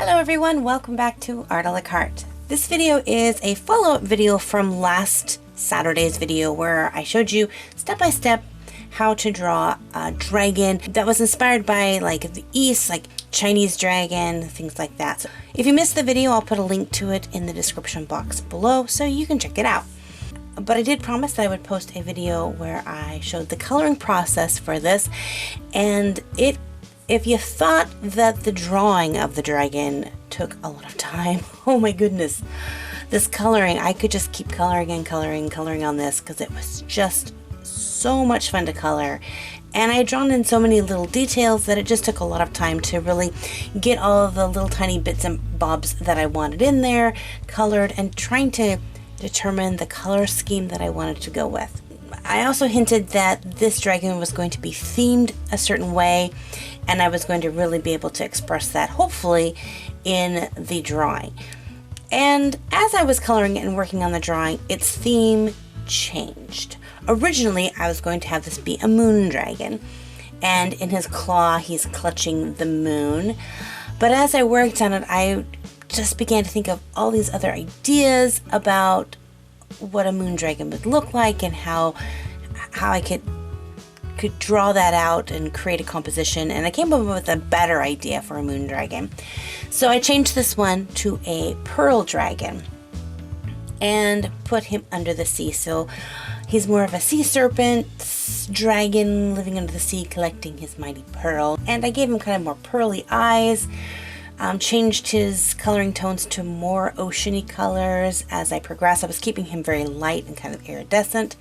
Hello everyone, welcome back to Art a la Carte. This video is a follow-up video from last Saturday's video where I showed you step by step how to draw a dragon that was inspired by like the East, like Chinese dragon, things like that. So if you missed the video, I'll put a link to it in the description box below so you can check it out. But I did promise that I would post a video where I showed the coloring process for this, and if you thought that the drawing of the dragon took a lot of time, oh my goodness, this coloring, I could just keep coloring and coloring on this because it was just so much fun to color. And I had drawn in so many little details that it just took a lot of time to really get all of the little tiny bits and bobs that I wanted in there, colored, and trying to determine the color scheme that I wanted to go with. I also hinted that this dragon was going to be themed a certain way, and I was going to really be able to express that, hopefully, in the drawing. And as I was coloring it and working on the drawing, its theme changed. Originally, I was going to have this be a moon dragon, and in his claw, he's clutching the moon. But as I worked on it, I just began to think of all these other ideas about what a moon dragon would look like and how I could draw that out and create a composition, and I came up with a better idea for a moon dragon. So I changed this one to a pearl dragon and put him under the sea. So he's more of a sea serpent dragon living under the sea collecting his mighty pearl, and I gave him kind of more pearly eyes. Changed his coloring tones to more oceany colors as I progressed. I was keeping him very light and kind of iridescent.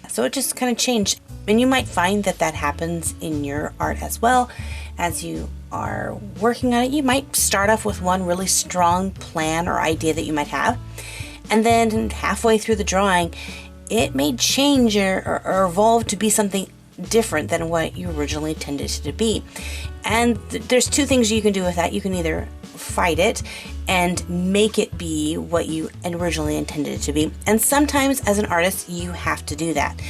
So it just kind of changed. And you might find that that happens in your art as well. As you are working on it, you might start off with one really strong plan or idea that you might have. And then halfway through the drawing, it may change or evolve to be something different than what you originally intended it to be. And there's two things you can do with that. You can either fight it and make it be what you originally intended it to be. And sometimes as an artist, you have to do that.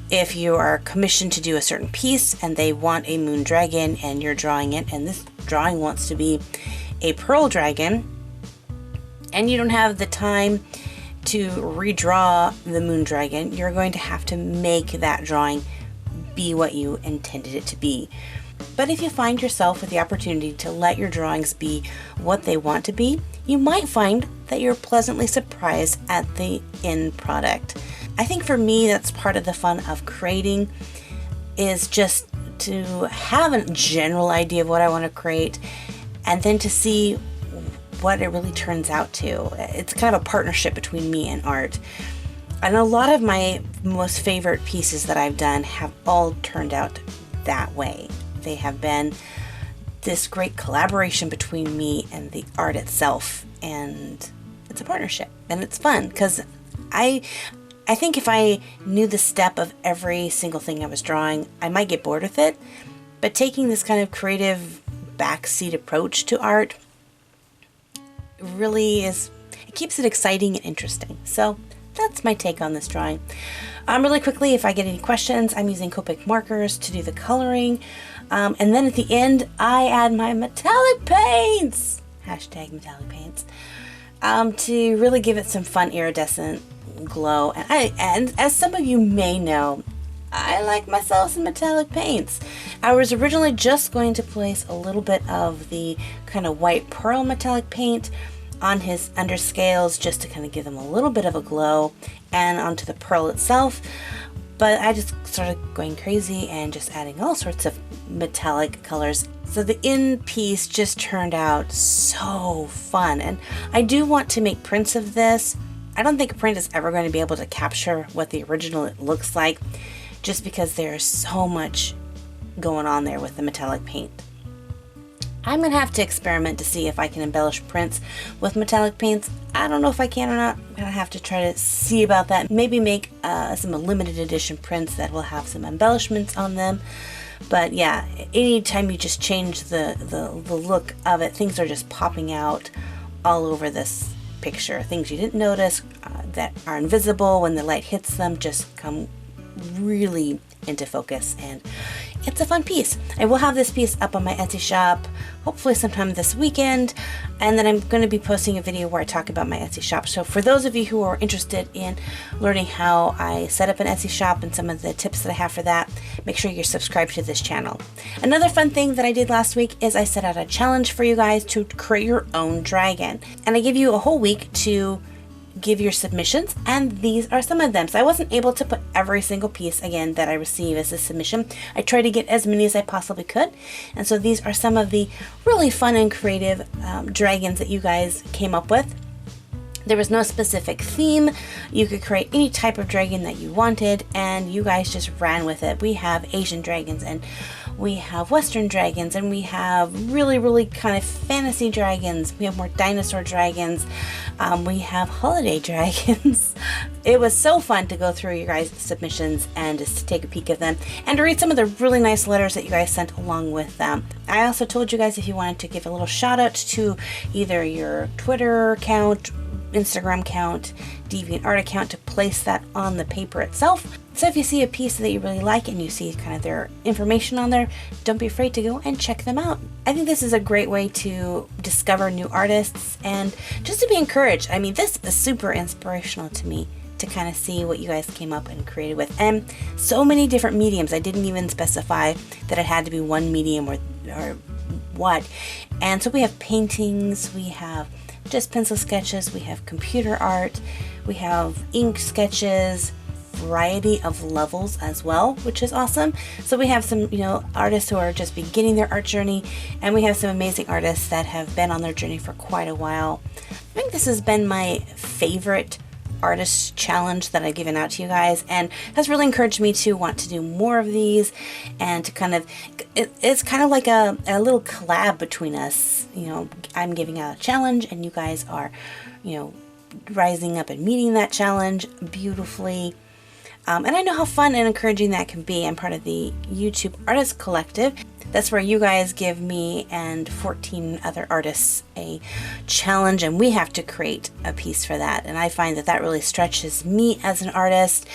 If you are commissioned to do a certain piece and they want a moon dragon and you're drawing it, and this drawing wants to be a pearl dragon, and you don't have the time to redraw the moon dragon, you're going to have to make that drawing be what you intended it to be. But if you find yourself with the opportunity to let your drawings be what they want to be, you might find that you're pleasantly surprised at the end product. I think for me, that's part of the fun of creating, is just to have a general idea of what I want to create and then to see what it really turns out to. It's kind of a partnership between me and art. And a lot of my most favorite pieces that I've done have all turned out that way. They have been this great collaboration between me and the art itself, and it's a partnership, and it's fun because I think if I knew the step of every single thing I was drawing, I might get bored with it. But taking this kind of creative backseat approach to art really it keeps it exciting and interesting. So that's my take on this drawing. Really quickly, if I get any questions, I'm using Copic markers to do the coloring. And then at the end, I add my metallic paints, hashtag metallic paints, to really give it some fun iridescent glow. And as some of you may know, I like myself some metallic paints. I was originally just going to place a little bit of the kind of white pearl metallic paint on his underscales just to kind of give them a little bit of a glow, and onto the pearl itself. But I just started going crazy and just adding all sorts of metallic colors. So the end piece just turned out so fun. And I do want to make prints of this. I don't think a print is ever going to be able to capture what the original looks like, just because there's so much going on there with the metallic paint. I'm going to have to experiment to see if I can embellish prints with metallic paints. I don't know if I can or not. I'm going to have to try to see about that. Maybe make some limited edition prints that will have some embellishments on them. But yeah, anytime you just change the look of it, things are just popping out all over this picture. Things you didn't notice that are invisible when the light hits them just come really into focus, and it's a fun piece. I will have this piece up on my Etsy shop, hopefully sometime this weekend, and then I'm going to be posting a video where I talk about my Etsy shop. So for those of you who are interested in learning how I set up an Etsy shop and some of the tips that I have for that, make sure you're subscribed to this channel. Another fun thing that I did last week is I set out a challenge for you guys to create your own dragon, and I give you a whole week to give your submissions, and these are some of them. So I wasn't able to put every single piece again that I receive as a submission. I tried to get as many as I possibly could, and so these are some of the really fun and creative dragons that you guys came up with. There was no specific theme. You could create any type of dragon that you wanted, and you guys just ran with it. We have Asian dragons, and we have Western dragons, and we have really kind of fantasy dragons. We have more dinosaur dragons. We have holiday dragons. It was so fun to go through your guys' submissions and just to take a peek at them and to read some of the really nice letters that you guys sent along with them. I also told you guys if you wanted to give a little shout out to either your Twitter account, Instagram account, DeviantArt account, to place that on the paper itself. So if you see a piece that you really like and you see kind of their information on there, don't be afraid to go and check them out. I think this is a great way to discover new artists and just to be encouraged. I mean, this is super inspirational to me to kind of see what you guys came up and created with. And so many different mediums. I didn't even specify that it had to be one medium or what. And so we have paintings, we have just pencil sketches, we have computer art, we have ink sketches, variety of levels as well, which is awesome. So we have some, artists who are just beginning their art journey, and we have some amazing artists that have been on their journey for quite a while. I think this has been my favorite artist challenge that I've given out to you guys, and has really encouraged me to want to do more of these, and to kind of, it's kind of like a little collab between us. I'm giving out a challenge, and you guys are, rising up and meeting that challenge beautifully. And I know how fun and encouraging that can be. I'm part of the YouTube Artist Collective. That's where you guys give me and 14 other artists a challenge, and we have to create a piece for that. And I find that that really stretches me as an artist.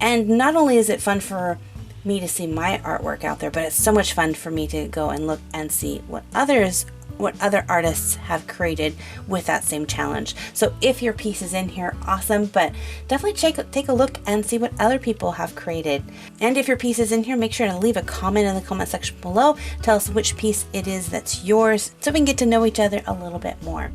And not only is it fun for me to see my artwork out there, but it's so much fun for me to go and look and see what other artists have created with that same challenge. So if your piece is in here, awesome, but definitely take a look and see what other people have created. And if your piece is in here, make sure to leave a comment in the comment section below. Tell us which piece it is that's yours, so we can get to know each other a little bit more.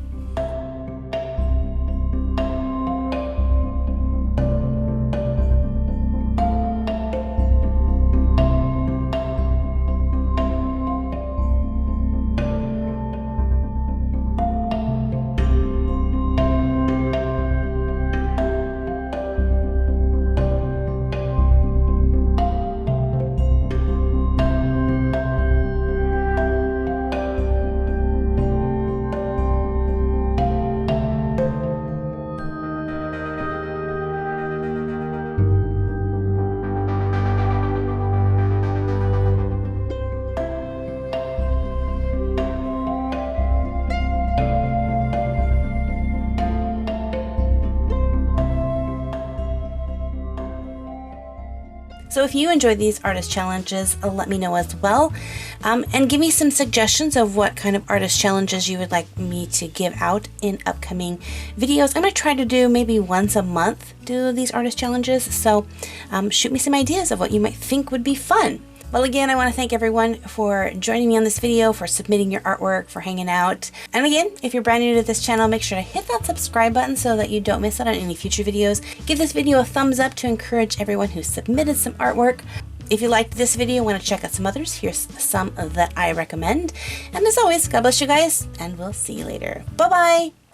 So if you enjoy these artist challenges, let me know as well. And give me some suggestions of what kind of artist challenges you would like me to give out in upcoming videos. I'm going to try to do maybe once a month, do these artist challenges. So shoot me some ideas of what you might think would be fun. Well, again, I want to thank everyone for joining me on this video, for submitting your artwork, for hanging out. And again, if you're brand new to this channel, make sure to hit that subscribe button so that you don't miss out on any future videos. Give this video a thumbs up to encourage everyone who submitted some artwork. If you liked this video and want to check out some others, here's some that I recommend. And as always, God bless you guys, and we'll see you later. Bye-bye!